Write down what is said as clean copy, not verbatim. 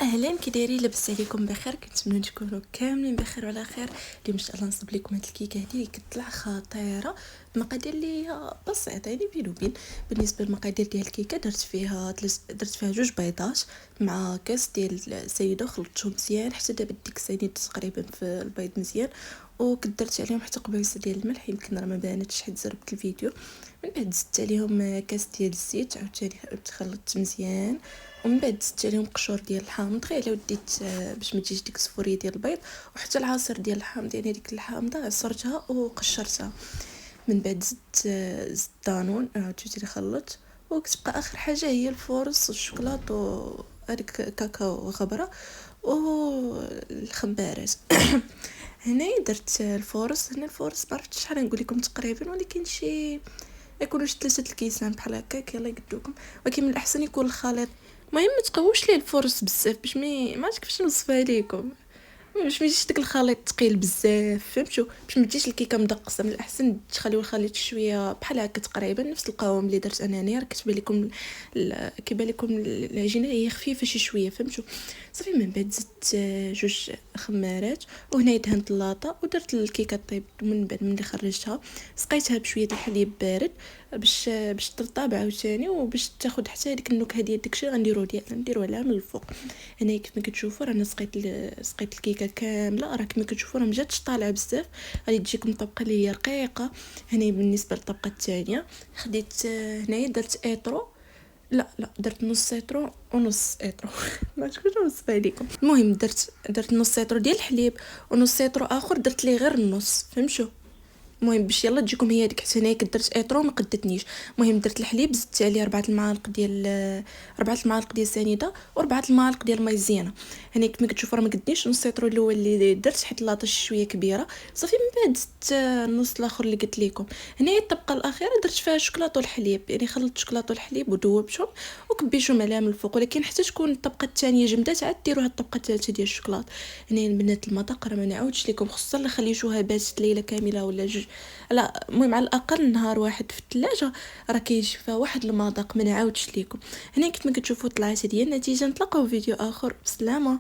اهلا، كي دايرين؟ لاباس عليكم بخير؟ كنتمنى تكونوا كاملين بخير وعلى خير. اليوم ان شاء الله نصب لكم هاد الكيكه هذه اللي كتطلع خطيره بمقادير اللي هي بسيطه، يعني بين وبين. بالنسبه للمقادير ديال الكيكه درت فيها جوج بيضات مع كاس ديال السيده، خلطتهم مزيان حتى دابا ديك ثاني تقريبا في البيض مزيان، وكدرت عليهم حتى قبيصه ديال الملح، يمكن راه ما بانتش حيت زربت الفيديو. من بعد زدت عليهم كاس ديال الزيت، عاوتاني تخلطت مزيان، ومن بعد زدت عليهم قشور ديال الحامض غير على وديت باش ما تجيش ديك الصفوريه ديال البيض، وحتى العصير ديال الحامض، يعني ديك الحامضه عصرتها وقشرتها. من بعد زدت دانون، عاوتاني خلطت، وكتبقى اخر حاجه هي الفورص والشوكولاط هذيك كاكاو غبره والخبارات. هنايا درت الفورص. هنا الفورص معرفتش شحال نقول لكم تقريبا، ولكن شي يكونوا 3 الكيسان بحال هكاك، يلا يقدوكم. ولكن من الاحسن يكون الخليط، المهم ما تقووش ليه الفرص بزاف باش ما عرفتش كيفاش نوصفها لكم، باش ما يجيش داك الخليط ثقيل بزاف، فهمتوا؟ باش ما تجيش الكيكه مدقصه. من الاحسن تخليو الخليط شويه بحال هكا تقريبا نفس القوام اللي درت انايا. راه كتبان لكم كيبان لكم العجينه هي خفيفه شي شويه، فهمتوا؟ صافي. من بعد زدت جوج خمارات، وهنا دهنت اللاطه ودرت الكيكه طيب. من بعد ملي خرجتها سقيتها بشويه الحليب بارد باش ترطب عاوتاني، وباش تاخذ حتى هذيك النكهه ديال داكشي غنديروها لها من الفوق. هنا كيف ما كتشوفوا رانا سقيت الكيكه كامله، راه كما كتشوفوا راه مجاتش طالعه بزاف، غادي تجيكم طبقه اللي هي رقيقه. هنا بالنسبه للطبقه الثانيه خديت هنايا درت ايطرو، لا درت نص سيترو ونص ايطرو. ما عرفتش كيفاش نوصفها لكم. المهم درت نص سيترو ديال الحليب ونص سيترو اخر درت ليه غير النص، فهمتوا؟ المهم باش يلا تجيكم هي ديك، حتى هنايا درت ايطرو ما قدتنيش. المهم درت الحليب، زدت عليه 4 المعالق ديال سنيده و4 المعالق ديال مايزينا. هنا كما كتشوفوا راه ما قدنيش نص ايطرو الاول اللي درت حيت لاطاش شويه كبيره. صافي من بعد زدت النص الاخر اللي قلت لكم. هنا الطبقه الاخيره درت فيها شوكولاط والحليب، يعني خلطت شوكولاط والحليب ودوبتهم وكبيتهم عليها من الفوق، ولكن حتى تكون الطبقه الثانيه جمدات عاد ديروها الطبقه الثالثه ديال الشوكولاط. هنا البنات المذاق راه ما نعاودش لكم، خصوصا اللي خليتوها باتت ليله كامله ولا جوج، لا المهم على الاقل نهار واحد في الثلاجه، راه كيجي فيها واحد المذاق ما نعاودش لكم. هنا كيف ما كتشوفوا طلعت هذه النتيجه. نتلاقاو في فيديو اخر، بسلامه.